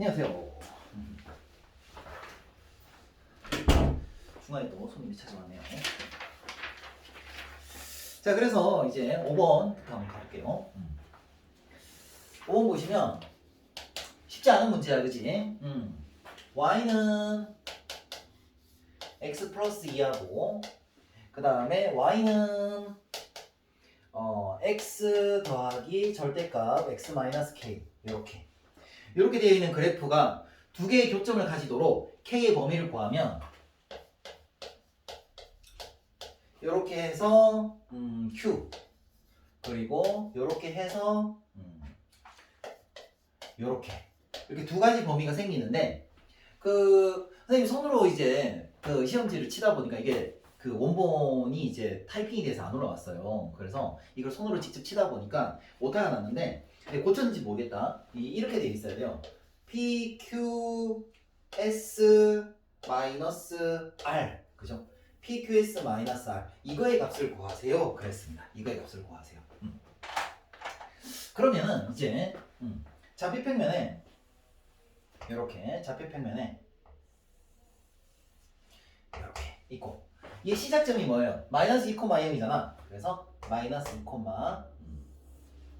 안녕하세요. 중간에 또 손님이 찾아왔네요. 자, 그래서 이제 5번부터 한번 가볼게요. 5번 보시면 쉽지 않은 문제야, 그지? y는 x 플러스 2하고 그 다음에 y는 x 더하기 절대값 x 마이너스 k 이렇게 되어 있는 그래프가 두 개의 교점을 가지도록 k의 범위를 구하면 이렇게 해서 q 그리고 이렇게 해서 이렇게 두 가지 범위가 생기는데 선생님 손으로 이제 그 시험지를 치다 보니까 이게 그 원본이 이제 타이핑이 돼서 안 올라왔어요. 그래서 이걸 손으로 직접 치다 보니까 오타가 났는데 고쳤는지 모르겠다. 이렇게 돼 있어야 돼요. PQS 마이너스 R 그죠? PQS 마이너스 R 이거의 값을 구하세요. 그랬습니다. 이거의 값을 구하세요. 그러면은 이제 좌표평면에 이렇게 좌표평면에 이렇게 있고 이 시작점이 뭐예요? 마이너스 2,0이잖아. 그래서 마이너스 2,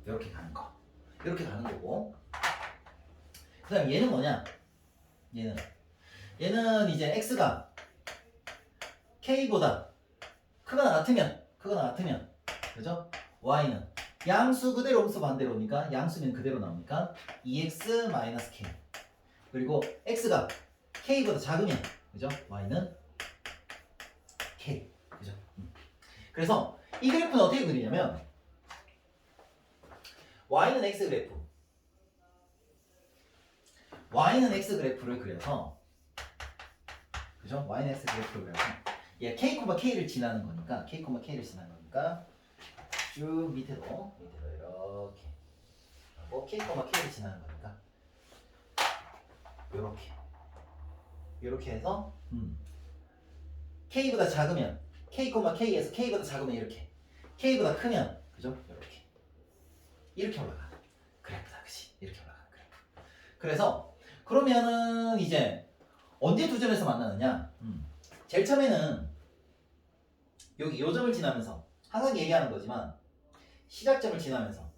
이렇게 가는 거. 이렇게 가는 거고. 그 다음 얘는 뭐냐? 얘는 이제 x가 k보다 크거나 같으면 그죠? y는 양수 그대로 음수 반대로니까 양수면 그대로 나오니까 2x 마이너스 k 그리고 x가 k보다 작으면 그죠? y는 k 그죠? 그래서 이 그래프는 어떻게 그리냐면 y는 x 그래프를 그려서 그죠? y는 x 그래프를 그려서 얘 k, k를 지나는 거니까 쭉 밑으로 이렇게 하고 k, k를 지나는 거니까 이렇게 해서 k보다 작으면 k, k에서 k보다 작으면 이렇게 k보다 크면 그죠? 이렇게 올라가는 그래프다, 그치? 이렇게 올라가는 그래프. 그래서 그러면은 이제 언제 두 점에서 만나느냐? 제일 처음에는 여기 요 점을 지나면서 항상 얘기하는 거지만 시작점을 지나면서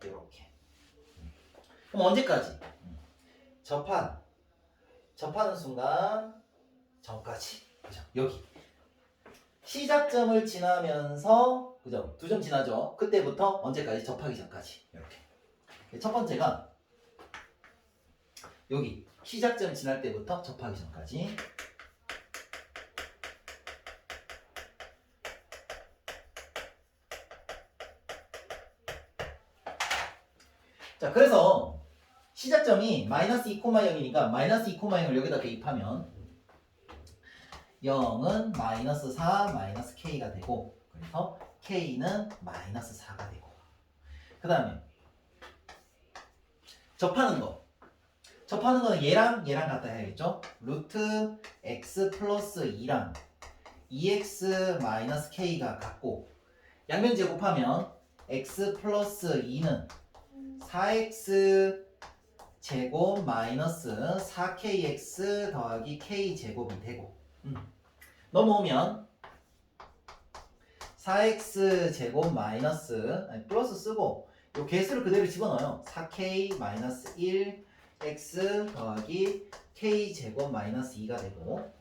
이렇게. 그럼 언제까지? 접하는 순간 전까지. 그죠? 여기. 시작점을 지나면서 그죠? 두 점 지나죠? 그때부터 언제까지? 접하기 전까지. 이렇게. 첫 번째가 여기 시작점 지날 때부터 접하기 전까지. 자, 그래서 시작점이 마이너스 2,0이니까 마이너스 2,0을 여기다 대입하면 0은 마이너스 4 마이너스 k가 되고 그래서 k는 마이너스 4가 되고 그 다음에 접하는 거는 얘랑 같다 해야겠죠? 루트 x 플러스 2랑 2x 마이너스 k가 같고 양변 제곱하면 x 플러스 2는 4x 제곱 마이너스 4kx 더하기 k 제곱이 되고 넘어오면 4x 제곱 마이너스 플러스 쓰고 요 개수를 그대로 집어넣어요. 4k 마이너스 1 x 더하기 k 제곱 마이너스 2가 되고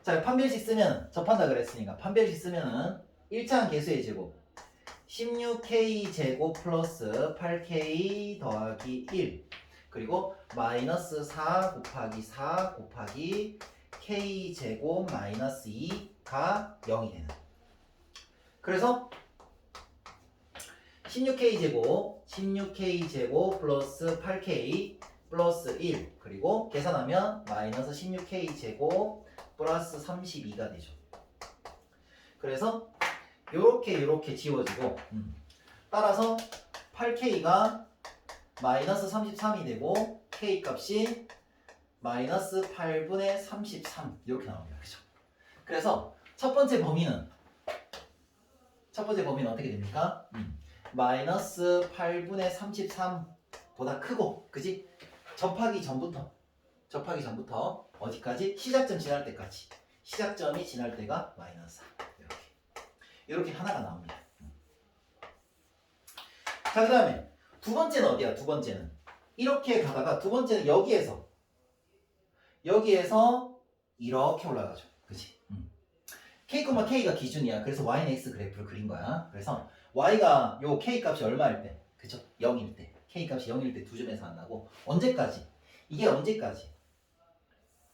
자 판별식 쓰면 접한다 그랬으니까 판별식 쓰면은 1차항 개수의 제곱 16k 제곱 플러스 8k 더하기 1 그리고 마이너스 4 곱하기 4 곱하기 k 제곱 마이너스 2가 0이 되는. 그래서 16k 제곱 플러스 8k 플러스 1 그리고 계산하면 마이너스 16k 제곱 플러스 32가 되죠. 그래서 요렇게 지워지고 따라서 8k가 마이너스 33이 되고 k 값이 마이너스 8분의 33 이렇게 나옵니다. 그죠? 그래서 첫 번째 범위는 어떻게 됩니까? 마이너스 8분의 33 보다 크고, 그지? 접하기 전부터 어디까지? 시작점 지날 때까지. 시작점이 지날 때가 마이너스 4. 이렇게 하나가 나옵니다. 자, 그 다음에 두 번째는 어디야? 두 번째는 이렇게 가다가 두 번째는 여기에서 이렇게 올라가죠. 그치? K, K가 기준이야. 그래서 Y는 X 그래프를 그린 거야. 그래서 Y가 요 K 값이 얼마일 때? 그쵸? 0일 때. K 값이 0일 때 두 점에서 만나고, 언제까지? 이게 언제까지?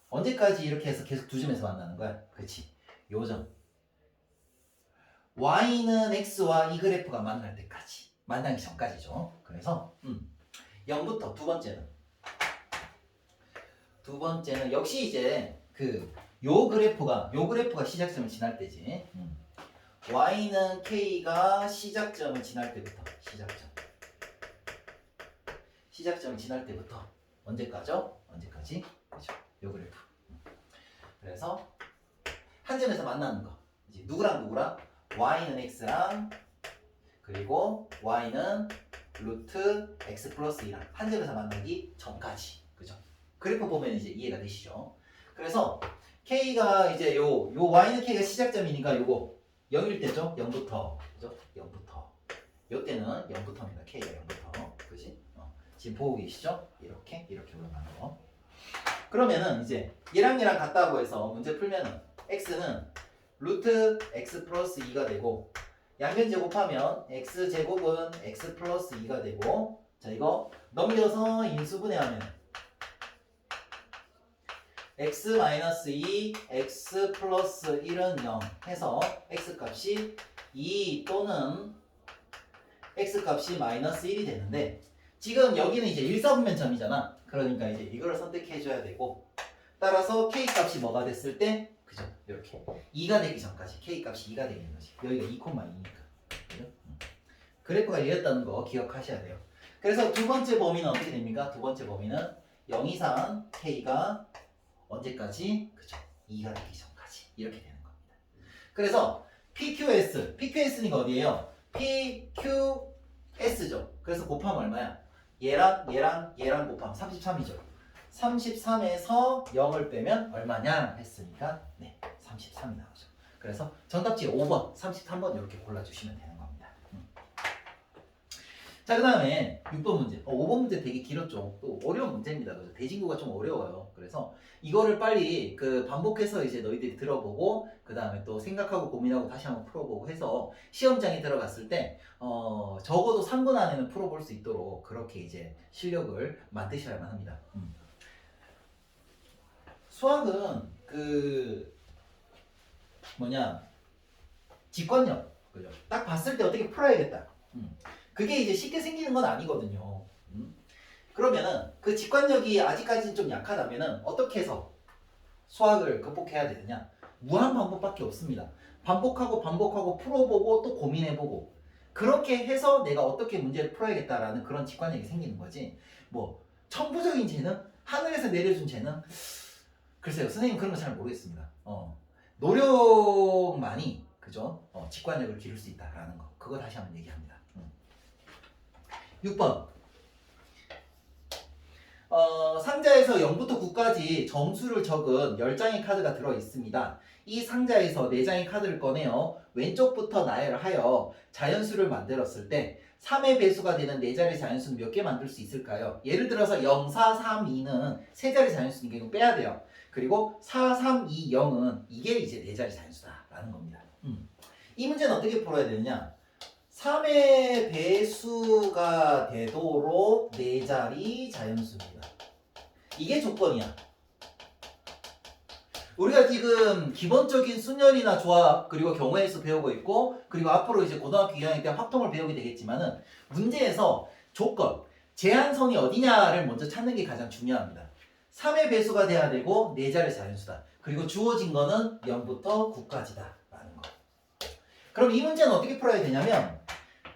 언제까지 이렇게 해서 계속 두 점에서 만나는 거야? 그치? 요점. Y는 X와 이 그래프가 만날 때까지. 만나기 전까지죠. 그래서 0부터 두 번째는 역시 이제 요 그래프가 시작점을 지날 때지. Y는 K가 시작점을 지날 때부터 시작점을 지날 때부터 언제까지? 그렇죠. 요 그래프. 그래서 한 점에서 만나는 거. 이제 누구랑 Y는 X랑 그리고 Y는 루트 X 플러스 2랑 한 점에서 만나기 전까지. 그죠? 그래프 보면 이제 이해가 되시죠? 그래서 K가 이제 요 Y는 K가 시작점이니까 요거 0일 때죠? 0부터. 그죠? 0부터. 요 때는 0부터입니다. K가 0부터. 그지? 지금 보고 계시죠? 이렇게 올라가는 거. 그러면은 이제 얘랑 같다고 해서 문제 풀면은 X는 루트 X 플러스 2가 되고, 양변 제곱하면 X제곱은 X 플러스 2가 되고, 자, 이거 넘겨서 인수분해하면 X 마이너스 2, X 플러스 1은 0 해서 X 값이 2 또는 X 값이 마이너스 1이 되는데, 지금 여기는 이제 1사분면점이잖아. 그러니까 이제 이걸 선택해줘야 되고, 따라서 K 값이 뭐가 됐을 때, 그죠? 이렇게 2가 되기 전까지 K 값이 2가 되는 거지. 여기가 2,2니까. 그죠? 그래프가 이랬다는 거 기억하셔야 돼요. 그래서 두 번째 범위는 어떻게 됩니까? 두 번째 범위는 0 이상 K가 언제까지? 그죠? 2가 되기 전까지. 이렇게 되는 겁니다. 그래서 PQS니까 어디예요? PQS죠. 그래서 곱하면 얼마야? 얘랑 곱하면 33이죠. 33에서 0을 빼면 얼마냐 했으니까 33이 나오죠. 그래서 정답지 5번, 33번 이렇게 골라주시면 되는 겁니다. 자, 그 다음에 6번 문제. 5번 문제 되게 길었죠. 또 어려운 문제입니다. 그래서 대진구가 좀 어려워요. 그래서 이거를 빨리 반복해서 이제 너희들이 들어보고, 그 다음에 또 생각하고 고민하고 다시 한번 풀어보고 해서 시험장에 들어갔을 때 적어도 3분 안에는 풀어볼 수 있도록 그렇게 이제 실력을 만드셔야만 합니다. 수학은 직관력, 그죠? 딱 봤을 때 어떻게 풀어야겠다. 그게 이제 쉽게 생기는 건 아니거든요. 그러면은 그 직관력이 아직까지는 좀 약하다면은 어떻게 해서 수학을 극복해야 되느냐? 무한 반복밖에 없습니다. 반복하고 풀어보고 또 고민해보고, 그렇게 해서 내가 어떻게 문제를 풀어야겠다라는 그런 직관력이 생기는 거지. 뭐 천부적인 재능? 하늘에서 내려준 재능? 글쎄요, 선생님 그런 거 잘 모르겠습니다. 노력만이, 그죠? 직관력을 기를 수 있다라는 거. 그거 다시 한번 얘기합니다. 6번. 상자에서 0부터 9까지 점수를 적은 10장의 카드가 들어있습니다. 이 상자에서 4장의 카드를 꺼내어 왼쪽부터 나열하여 자연수를 만들었을 때 3의 배수가 되는 4자리 자연수는 몇 개 만들 수 있을까요? 예를 들어서 0, 4, 3, 2는 3자리 자연수니까 이거 빼야 돼요. 그리고 4, 3, 2, 0은 이게 이제 4자리 자연수다라는 겁니다. 이 문제는 어떻게 풀어야 되느냐? 3의 배수가 되도록 4자리 자연수입니다. 이게 조건이야. 우리가 지금 기본적인 순열이나 조합, 그리고 경우의 수 배우고 있고, 그리고 앞으로 이제 고등학교 2학년 때 확통을 배우게 되겠지만은, 문제에서 조건, 제한선이 어디냐를 먼저 찾는 게 가장 중요합니다. 3의 배수가 돼야 되고 4자리 자연수다. 그리고 주어진 거는 0부터 9까지다 라는 거. 그럼 이 문제는 어떻게 풀어야 되냐면,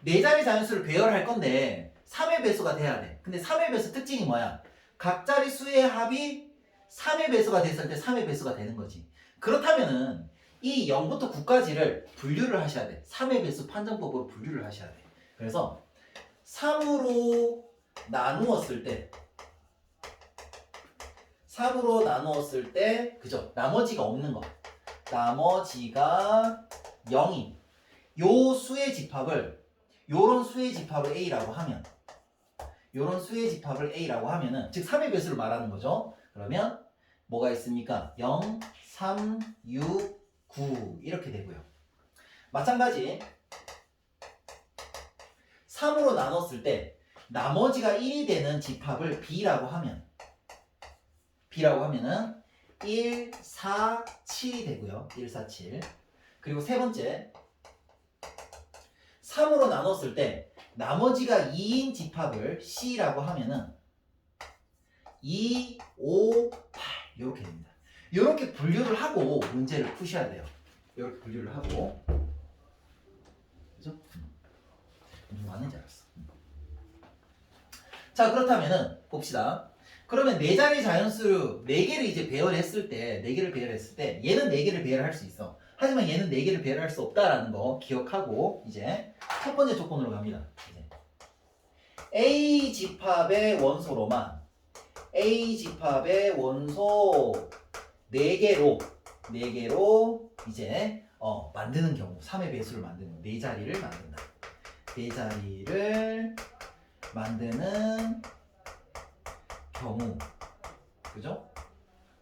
4자리 자연수를 배열할 건데 3의 배수가 돼야 돼. 근데 3의 배수 특징이 뭐야? 각 자리 수의 합이 3의 배수가 됐을 때 3의 배수가 되는 거지. 그렇다면은 이 0부터 9까지를 분류를 하셔야 돼. 3의 배수 판정법으로 분류를 하셔야 돼. 그래서 3으로 나누었을 때 3으로 나누었을 때 그죠? 나머지가 없는 거. 나머지가 0인 요 수의 집합을 요런 수의 집합을 A라고 하면 요런 수의 집합을 A라고 하면은 즉 3의 배수를 말하는 거죠. 그러면 뭐가 있습니까? 0, 3, 6, 9 이렇게 되고요. 마찬가지 3으로 나눴을 때 나머지가 1이 되는 집합을 B라고 하면은 1, 4, 7이 되고요. 1, 4, 7. 그리고 세 번째 3으로 나눴을 때 나머지가 2인 집합을 C라고 하면은 2, 5, 8 이렇게 됩니다. 이렇게 분류를 하고 문제를 푸셔야 돼요. 이렇게 분류를 하고 그죠? 맞는 줄 알았어. 자 그렇다면은 봅시다. 그러면 네 자리 자연수 4개를 이제 배열했을 때 4개를 배열했을 때 얘는 4개를 배열할 수 있어. 하지만 얘는 4개를 배열할 수 없다라는 거 기억하고 이제 첫 번째 조건으로 갑니다. 이제 A 집합의 원소로만 A 집합의 원소 4개로 이제 만드는 경우 3의 배수를 만드는 4자리를 만든다. 4자리를 만드는 경우 그죠?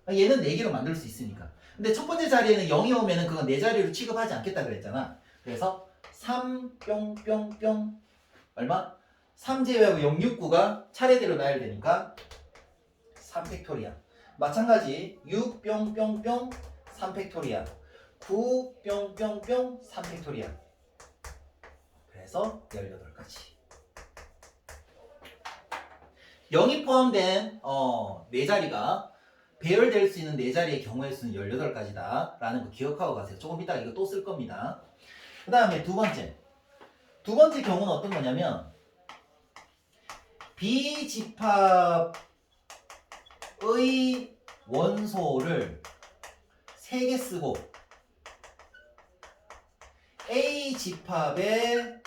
얘는 4개로 만들 수 있으니까. 근데 첫 번째 자리에는 0이 오면은 그건 4자리로 취급하지 않겠다 그랬잖아. 그래서 3 뿅뿅뿅 얼마? 3 제외하고 0, 6, 9가 차례대로 나열되니까 3팩토리얼. 마찬가지 6 뿅뿅뿅 3팩토리얼. 9 뿅뿅뿅 3팩토리얼. 그래서 18가지. 0이 포함된 4자리가 배열될 수 있는 4자리의 경우의 수는 18가지다 라는 거 기억하고 가세요. 조금 이따가 이거 또 쓸 겁니다. 그 다음에 두 번째 경우는 어떤 거냐면 B집합의 원소를 3개 쓰고 A집합의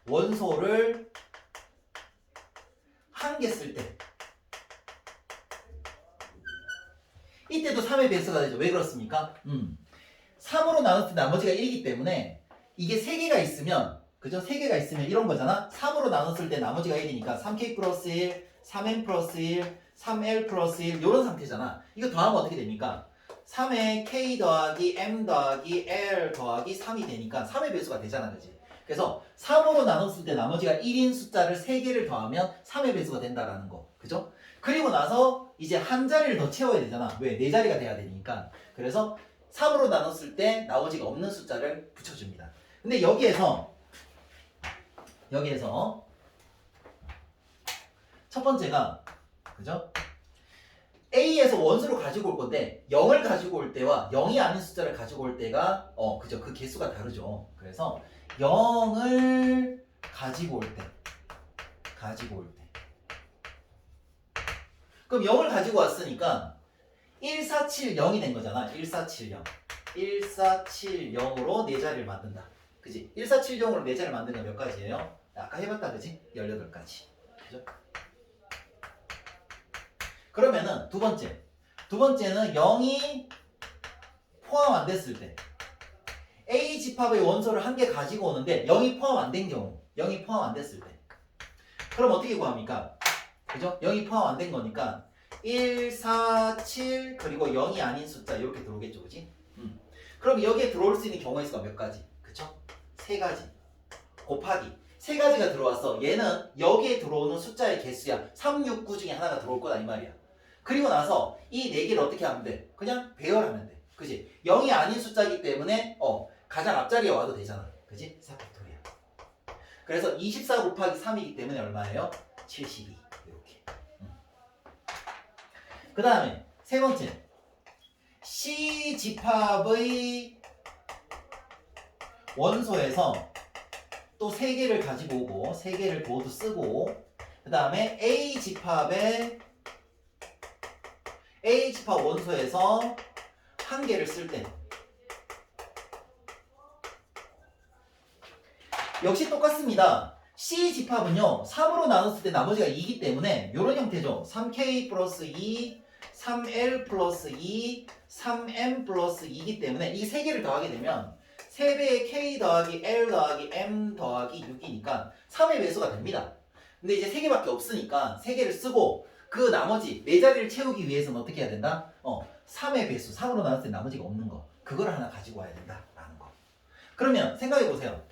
원소를 1개 쓸 때 이때도 3의 배수가 되죠. 왜 그렇습니까? 3으로 나눴을 때 나머지가 1이기 때문에 이게 3개가 있으면 그죠? 3개가 있으면 이런 거잖아. 3으로 나눴을 때 나머지가 1이니까 3K 플러스 1, 3M 플러스 1, 3L 플러스 1 이런 상태잖아. 이거 더하면 어떻게 됩니까? 3에 K 더하기 M 더하기 L 더하기 3이 되니까 3의 배수가 되잖아. 그지? 그래서 3으로 나눴을 때 나머지가 1인 숫자를 3개를 더하면 3의 배수가 된다라는 거. 그죠? 그리고 나서 이제 한 자리를 더 채워야 되잖아. 왜? 4자리가 돼야 되니까. 그래서 3으로 나눴을 때 나머지가 없는 숫자를 붙여줍니다. 근데 여기에서 첫 번째가 그죠? A에서 원수를 가지고 올 건데 0을 가지고 올 때와 0이 아닌 숫자를 가지고 올 때가 그죠? 그 개수가 다르죠. 그래서 0을 가지고 올 때 그럼 0을 가지고 왔으니까 1470이 된 거잖아. 1470 1470으로 4자리를 만든다. 그지? 1470으로 4자리를 만드는 몇 가지예요? 아까 해봤다 그지? 18가지. 그죠? 그러면은 두 번째는 0이 포함 안 됐을 때 A 집합의 원소를 1개 가지고 오는데 0이 포함 안 된 경우 0이 포함 안 됐을 때 그럼 어떻게 구합니까? 그죠? 0이 포함 안 된 거니까 1, 4, 7 그리고 0이 아닌 숫자 이렇게 들어오겠죠. 그지? 그럼 여기에 들어올 수 있는 경우의 수가 몇 가지? 그쵸? 3가지 곱하기 3가지가 들어왔어. 얘는 여기에 들어오는 숫자의 개수야. 3, 6, 9 중에 하나가 들어올 거다 이 말이야. 그리고 나서 이 4개를 어떻게 하면 돼? 그냥 배열하면 돼. 그지? 0이 아닌 숫자이기 때문에 가장 앞자리에 와도 되잖아. 그지? 4팩토리얼. 그래서 24 곱하기 3이기 때문에 얼마예요? 72 이렇게. 그 다음에 세 번째 C 집합의 원소에서 또 3개를 가지고 오고 3개를 모두 쓰고 그 다음에 A 집합 원소에서 1개를 쓸 때 역시 똑같습니다. C 집합은요 3으로 나눴을 때 나머지가 2이기 때문에 이런 형태죠. 3K 플러스 2, 3L 플러스 2, 3M 플러스 2이기 때문에 이 세 개를 더하게 되면 3배의 K 더하기 L 더하기 M 더하기 6이니까 3의 배수가 됩니다. 근데 이제 3개밖에 없으니까 3개를 쓰고 그 나머지 4자리를 채우기 위해서는 어떻게 해야 된다? 3의 배수, 3으로 나눴을 때 나머지가 없는 거 그거를 하나 가지고 와야 된다라는 거. 그러면 생각해 보세요.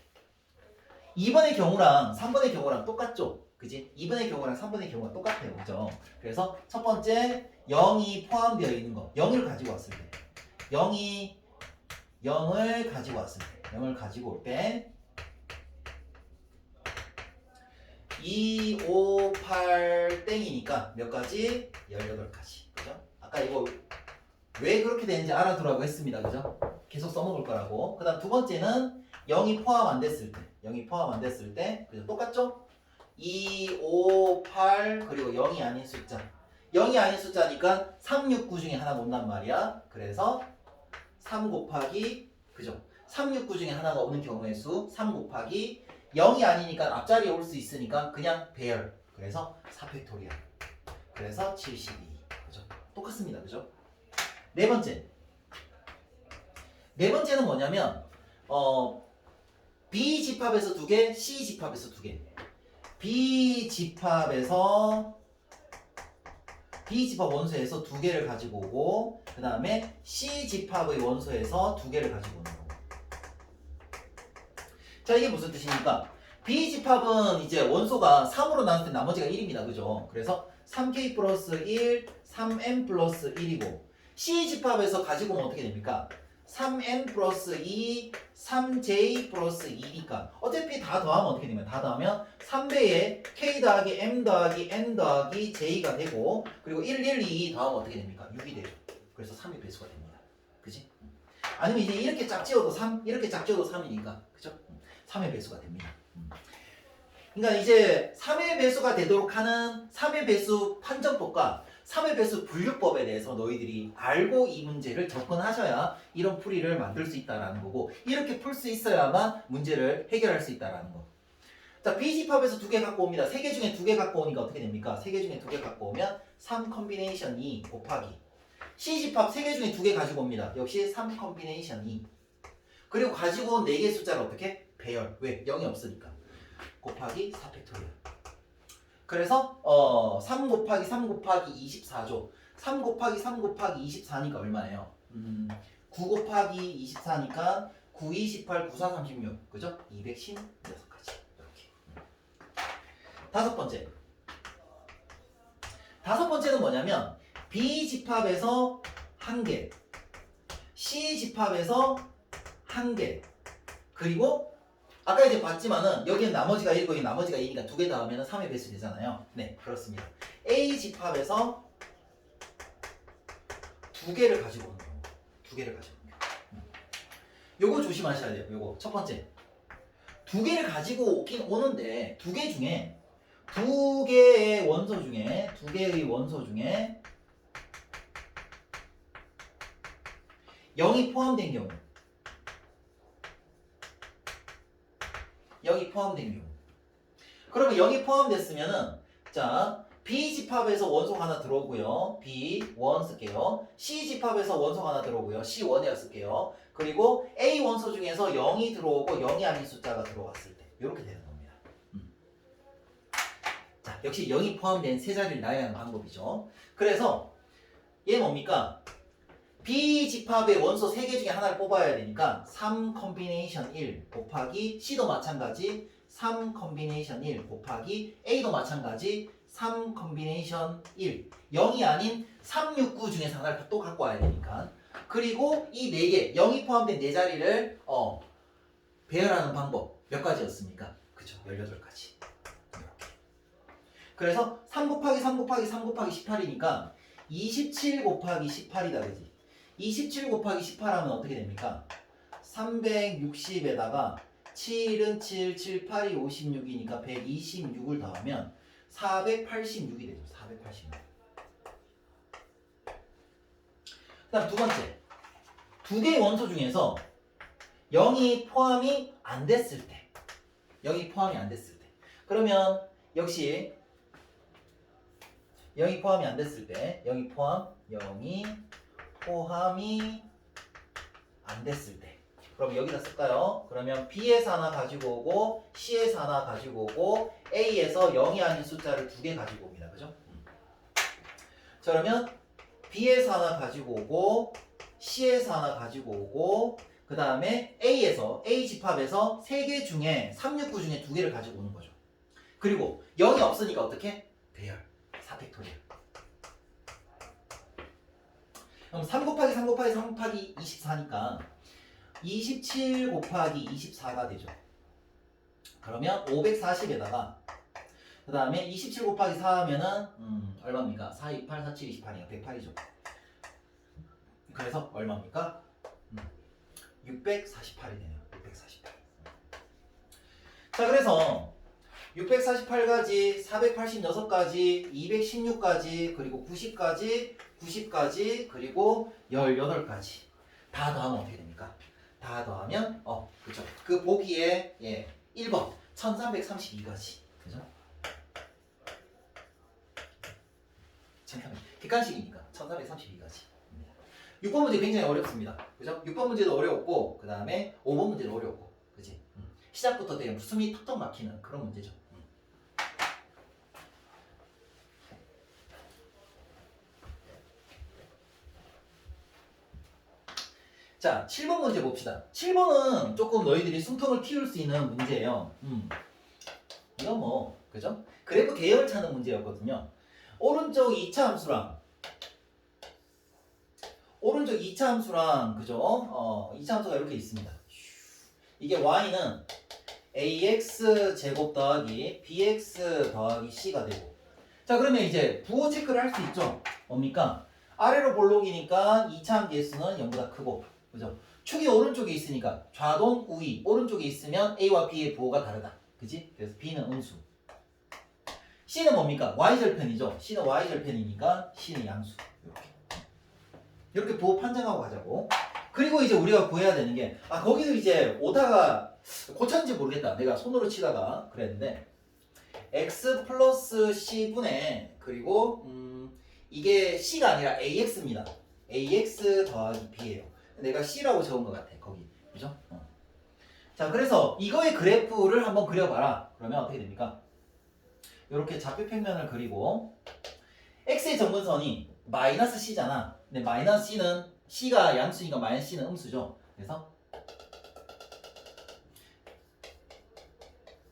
2번의 경우랑 3번의 경우랑 똑같죠? 그지? 2번의 경우랑 3번의 경우가 똑같아요. 그죠? 그래서 첫 번째 0이 포함되어 있는 거 0을 가지고 왔을 때 0을 가지고 왔을 때 0을 가지고 올 때 2, 5, 8 땡이니까 몇 가지? 18가지. 그죠? 아까 이거 왜 그렇게 되는지 알아두라고 했습니다. 그죠? 계속 써먹을 거라고. 그 다음 두 번째는 0이 포함 안 됐을 때 0이 포함 안 됐을 때 그죠? 똑같죠? 2, 5, 8 그리고 0이 아닌 숫자 0이 아닌 숫자니까 3, 6, 9 중에 하나가 온단 말이야. 그래서 3 곱하기 그죠? 3, 6, 9 중에 하나가 오는 경우의 수 3 곱하기 0이 아니니까 앞자리에 올 수 있으니까 그냥 배열. 그래서 4팩토리얼. 그래서 72. 그죠? 똑같습니다. 그죠? 네 번째. 네 번째는 뭐냐면 B 집합에서 2개, C 집합에서 2개. B 집합 원소에서 2개를 가지고 오고 그 다음에 C 집합의 원소에서 2개를 가지고 오는 거고. 자, 이게 무슨 뜻입니까? B 집합은 이제 원소가 3으로 나눴을 때 나머지가 1입니다. 그죠? 그래서 3K 플러스 1, 3M 플러스 1이고 C 집합에서 가지고 오면 어떻게 됩니까? 3N 플러스 2, 3J 플러스 2니까 어차피 다 더하면 어떻게 되면 다 더하면 3배의 K 더하기 M 더하기 N 더하기 J가 되고 그리고 1, 1, 2 더하면 어떻게 됩니까? 6이 되죠. 그래서 3의 배수가 됩니다. 그지? 아니면 이제 이렇게 짝지어도 3, 이렇게 짝지어도 3이니까 그죠? 3의 배수가 됩니다. 그러니까 이제 3의 배수가 되도록 하는 3의 배수 판정법과 3의 배수 분류법에 대해서 너희들이 알고 이 문제를 접근하셔야 이런 풀이를 만들 수 있다는 거고 이렇게 풀 수 있어야만 문제를 해결할 수 있다는 거. 자, B집합에서 2개 갖고 옵니다. 3개 중에 2개 갖고 오니까 어떻게 됩니까? 3개 중에 2개 갖고 오면 3 컨비네이션 2 곱하기 C집합 3개 중에 2개 가지고 옵니다. 역시 3 컨비네이션 2 그리고 가지고 온 4개의 숫자를 어떻게? 배열. 왜? 0이 없으니까. 곱하기 4팩토리얼. 그래서 3 곱하기 3 곱하기 24죠. 3 곱하기 3 곱하기 24니까 얼마예요? 9 곱하기 24니까 9, 28, 9, 4, 36. 그죠? 216가지. 이렇게. 다섯 번째는 뭐냐면 B 집합에서 1개, C 집합에서 1개, 그리고 아까 이제 봤지만은 여기는 나머지가 1이고 여기 나머지가 2니까 2개 더하면 3의 배수 되잖아요. 네, 그렇습니다. A 집합에서 2개를 가지고 오는 경우. 2개를 가지고 오는 경우. 요거 조심하셔야 돼요. 요거 첫 번째. 2개를 가지고 오긴 오는데 2개 중에 2개의 원소 중에 0이 포함된 경우. 0이 포함된 경우. 그러면 0이 포함됐으면은 자 B 집합에서 원소가 하나 들어오고요. B1 쓸게요. C 집합에서 원소가 하나 들어오고요. C1이라 쓸게요. 그리고 A 원소 중에서 0이 들어오고 0이 아닌 숫자가 들어왔을 때 이렇게 되는 겁니다. 자, 역시 0이 포함된 세 자리를 놔야 하는 방법이죠. 그래서 얘 뭡니까? B 집합의 원소 3개 중에 하나를 뽑아야 되니까 3 컨비네이션 1 곱하기 C도 마찬가지 3 컨비네이션 1 곱하기 A도 마찬가지 3 컨비네이션 1 0이 아닌 3, 6, 9 중에서 하나를 또 갖고 와야 되니까 그리고 이 4개 0이 포함된 4자리를 배열하는 방법 몇 가지였습니까? 그쵸 18가지 이렇게. 그래서 3 곱하기 3 곱하기 3 곱하기 18이니까 27 곱하기 18이다 그지? 27 곱하기 18하면 어떻게 됩니까? 360에다가 7은 7, 7, 8이 56이니까 126을 더하면 486이 되죠. 486. 그 다음 두 번째. 2개의 원소 중에서 0이 포함이 안 됐을 때. 0이 포함이 안 됐을 때. 그러면 역시 0이 포함이 안 됐을 때 0이 포함이 안 됐을 때 그럼 여기다 쓸까요? 그러면 B에서 하나 가지고 오고 C에서 하나 가지고 오고 A에서 0이 아닌 숫자를 2개 가지고 옵니다. 그죠? 자, 그러면 B에서 하나 가지고 오고 C에서 하나 가지고 오고 그 다음에 A에서 A 집합에서 3개 중에 369 중에 2개를 가지고 오는 거죠. 그리고 0이 없으니까 어떻게? 대열 4팩토리얼. 그럼 3 곱하기 3 곱하기 3 곱하기 24니까 27 곱하기 24가 되죠. 그러면 540에다가 그 다음에 27 곱하기 4 하면은 얼마입니까? 4, 2, 8, 4, 7, 28이니까 108이죠. 그래서 얼마입니까? 648이 되네요. 648. 자, 그래서 648가지, 486가지, 216가지, 그리고 90까지, 90까지, 그리고 18가지 다 더하면 어떻게 됩니까? 다 더하면 그죠? 그 보기에 1번 1332가지. 그죠? 1300. 객관식이니까 1332가지. 6번 문제 굉장히 어렵습니다. 그죠? 6번 문제도 어려웠고, 그 다음에 5번 문제도 어려웠고, 그지? 시작부터 되게 숨이 턱턱 막히는 그런 문제죠. 자, 7번 문제 봅시다. 7번은 조금 너희들이 숨통을 틔울 수 있는 문제예요. 이건 뭐, 그죠? 그래프 개혁을 찾는 문제였거든요. 오른쪽 2차 함수랑 그죠? 2차 함수가 이렇게 있습니다. 이게 y는 ax 제곱 더하기 bx 더하기 c가 되고, 자, 그러면 이제 부호 체크를 할 수 있죠. 뭡니까? 아래로 볼록이니까 2차 함계수는 0보다 크고, 그죠? 축이 오른쪽에 있으니까 좌동 우위 오른쪽에 있으면 a와 b의 부호가 다르다. 그지? 그래서 b는 음수. c는 뭡니까? y절편이죠. c는 y절편이니까 c는 양수. 이렇게 부호 판정하고 가자고. 그리고 이제 우리가 구해야 되는 게, 거기도 이제 오다가 고쳤는지 모르겠다. 내가 손으로 치다가 그랬는데, x 플러스 c분의, 그리고 이게 c가 아니라 ax입니다. ax 더하기 b예요. 내가 c라고 적은 것 같아. 거기. 그죠? 자, 그래서 이거의 그래프를 한번 그려봐라. 그러면 어떻게 됩니까? 이렇게 좌표 평면을 그리고 x의 점근선이 마이너스 c잖아. 근데 마이너스 c는 c가 양수니까 마이너스 c는 음수죠. 그래서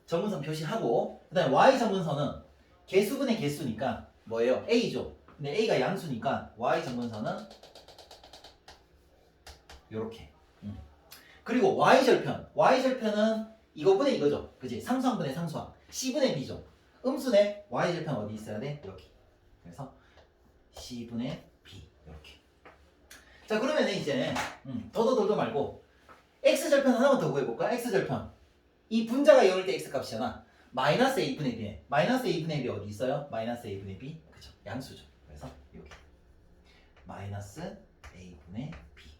점근선 표시하고, 그 다음에 y 점근선은 개수분의 개수니까 뭐예요? a죠. 근데 a가 양수니까 y 점근선은 요렇게. 그리고 y절편은 이거분의 이거죠. 그지? 상수항분의 상수항. c분의 b죠. 음수네 y절편 어디 있어야 돼? 여기. 그래서 c분의 b 이렇게. 자, 그러면 이제 더더더더 말고 x절편 하나만 더 구해볼까? x절편. 이 분자가 0일 때 x값이잖아. 마이너스 a분의 b. 마이너스 a분의 b 어디 있어요? 마이너스 a분의 b. 그죠? 양수죠. 그래서 여기 마이너스 a분의 b.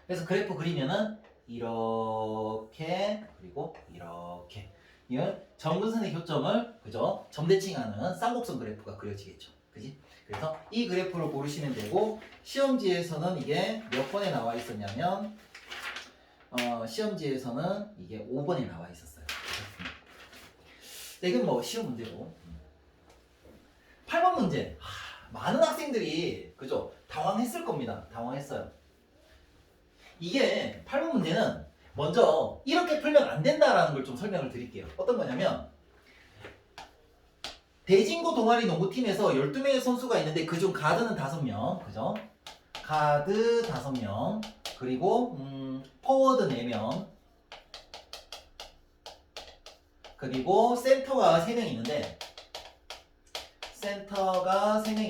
그래서 그래프 그리면은 이렇게, 그리고 이렇게, 이건 점근선의 교점을, 그죠? 점대칭하는 쌍곡선 그래프가 그려지겠죠. 그지? 그래서 이 그래프를 고르시면 되고, 시험지에서는 이게 몇 번에 나와 있었냐면 시험지에서는 이게 5번에 나와 있었어요. 네, 이건 뭐 시험 문제고. 8번 문제. 많은 학생들이, 그죠? 당황했을 겁니다. 당황했어요. 이게 8번 문제는 먼저 이렇게 풀면 안 된다라는 걸 좀 설명을 드릴게요. 어떤 거냐면, 대진고 동아리 농구팀에서 12명의 선수가 있는데 그중 가드는 5명, 그죠? 가드 5명, 그리고 포워드 4명, 그리고 센터가 3명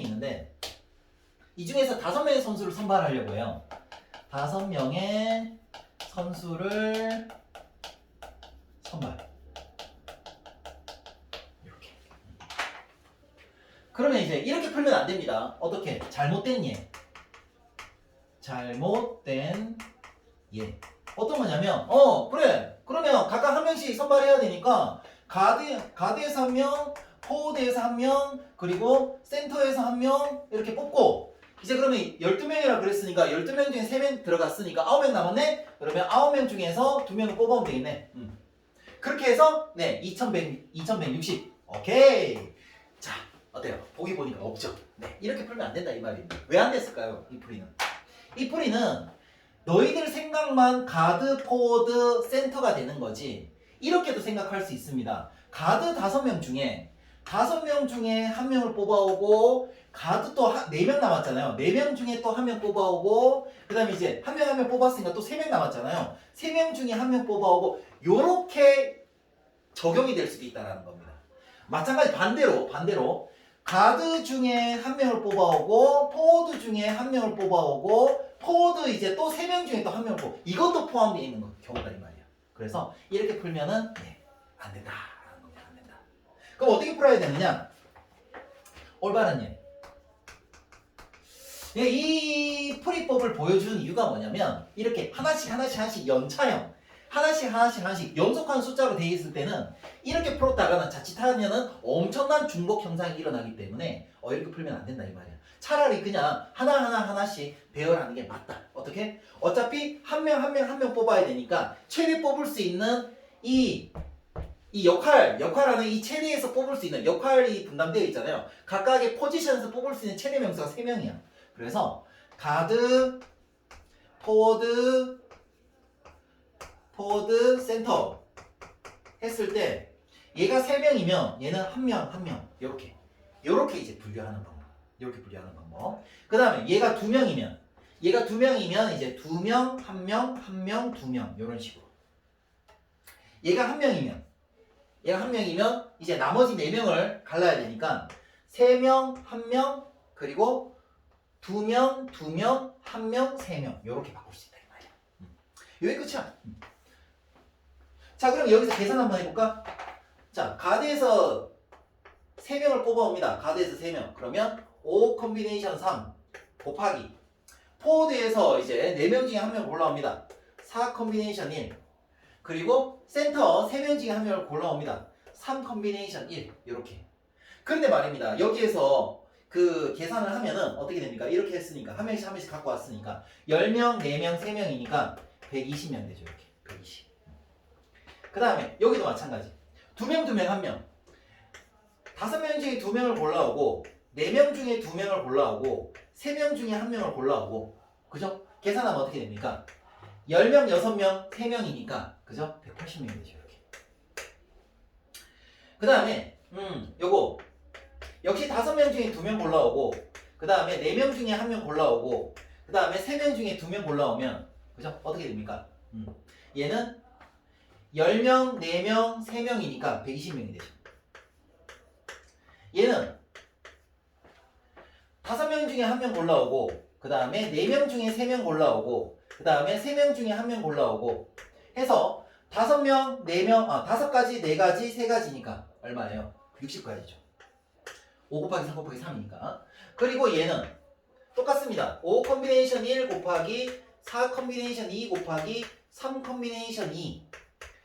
있는데 이 중에서 5명의 선수를 선발하려고 해요. 5명의 선수를 선발. 이렇게. 그러면 이제 이렇게 풀면 안 됩니다. 어떻게? 잘못된 예. 어떤 거냐면, 그래. 그러면 각각 한 명씩 선발해야 되니까 가드에서 한 명, 포워드에서 한 명, 그리고 센터에서 한 명 이렇게 뽑고 이제 그러면 12명이라 그랬으니까 12명 중에 3명 들어갔으니까 9명 남았네? 그러면 9명 중에서 2명을 뽑아오면 되겠네. 그렇게 해서 네 2160. 오케이. 자 어때요? 보기 보니까 없죠? 네 이렇게 풀면 안 된다 이 말입니다. 왜 안 됐을까요? 이 풀이는 너희들 생각만 가드, 포워드, 센터가 되는 거지 이렇게도 생각할 수 있습니다. 가드 5명 중에 5명 중에 1명을 뽑아오고 가드 또 4명 남았잖아요. 4명 중에 또 1명 뽑아오고 그 다음에 이제 1명 뽑았으니까 또 3명 남았잖아요. 3명 중에 1명 뽑아오고 요렇게 적용이 될 수도 있다는 겁니다. 마찬가지 반대로 가드 중에 1명을 뽑아오고 포워드 중에 1명을 뽑아오고 포워드 이제 또 3명 중에 또 1명을 뽑아 이것도 포함되어 있는 경우다 이 말이에요. 그래서 이렇게 풀면은 네, 안 된다라는 겁니다. 안 된다. 그럼 어떻게 풀어야 되느냐? 올바른 예. 이 풀이법을 보여주는 이유가 뭐냐면 이렇게 하나씩 연차형 하나씩 연속한 숫자로 되어 있을 때는 이렇게 풀었다가는 자칫하면은 엄청난 중복 현상이 일어나기 때문에 이렇게 풀면 안 된다 이 말이야. 차라리 그냥 하나씩 배열하는 게 맞다. 어떻게? 어차피 한 명 뽑아야 되니까 최대 뽑을 수 있는 이 역할하는 이 체내에서 뽑을 수 있는 역할이 분담되어 있잖아요. 각각의 포지션에서 뽑을 수 있는 체내 명수가 3명이야. 그래서 가드, 포워드, 센터 했을 때 얘가 3명이면 얘는 한 명 요렇게 이제 분류하는 방법. 그 다음에 얘가 2명이면 이제 2명, 1명, 1명, 2명 요런 식으로. 얘가 한 명이면 이제 나머지 4명을 갈라야 되니까 3명, 1명, 그리고 2명, 1명, 3명 요렇게 바꿀 수 있다 이 말이야. 여기 끝이야. 자 그럼 여기서 계산 한번 해볼까? 자 가드에서 3명을 뽑아옵니다. 가드에서 3명. 그러면 5 콤비네이션 3 곱하기 포워드에서 이제 4명 중에 1명 골라옵니다. 4 콤비네이션 1 그리고 센터 3명 중에 1명을 골라옵니다. 3 콤비네이션 1 이렇게. 그런데 말입니다. 여기에서 그 계산을 하면은 어떻게 됩니까? 이렇게 했으니까 한 명씩 갖고 왔으니까 10명, 4명, 3명이니까 120명 되죠. 이렇게 120. 그 다음에 여기도 마찬가지. 2명, 1명. 5명 중에 2명을 골라오고 4명 중에 2명을 골라오고 3명 중에 1명을 골라오고 그죠? 계산하면 어떻게 됩니까? 10명, 6명, 3명이니까 그죠? 180명이 되죠. 이렇게. 그 다음에 요거 역시 5명 중에 2명 골라오고 그 다음에 4명 중에 1명 골라오고 그 다음에 3명 중에 2명 골라오면 그죠? 어떻게 됩니까? 얘는 10명, 4명, 3명이니까 120명이 되죠. 얘는 5명 중에 1명 골라오고 그 다음에 4명 중에 3명 골라오고 그 다음에 3명 중에 1명 골라오고 해서 5명, 4명, 5가지, 4가지, 3가지니까 얼마예요? 60가지죠. 5 곱하기 3 곱하기 3이니까. 그리고 얘는 똑같습니다. 5 콤비네이션 1 곱하기 4 콤비네이션 2 곱하기 3 콤비네이션 2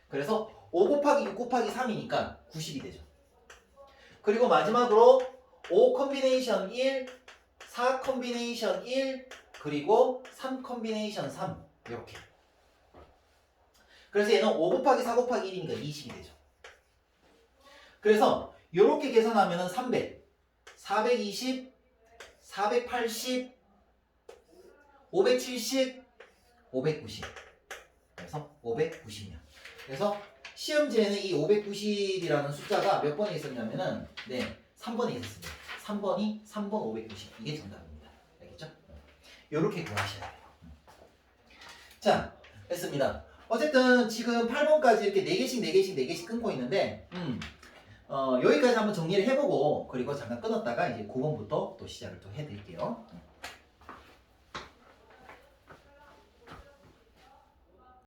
그래서 5 곱하기 6 곱하기 3이니까 90이 되죠. 그리고 마지막으로 5 콤비네이션 1, 4 콤비네이션 1, 그리고 3 콤비네이션 3 이렇게. 그래서 얘는 5 곱하기 4 곱하기 1이니까 20이 되죠. 그래서 이렇게 계산하면은 300, 420, 480, 570, 590. 그래서 590명. 그래서 시험지에는 이 590이라는 숫자가 몇 번에 있었냐면은 3번에 있었습니다. 3번 590. 이게 정답입니다. 알겠죠? 이렇게 구하셔야 돼요. 자, 됐습니다. 어쨌든 지금 8번까지 이렇게 4개씩 끊고 있는데 여기까지 한번 정리를 해보고 그리고 잠깐 끊었다가 이제 9번부터 또 시작을 또 해드릴게요.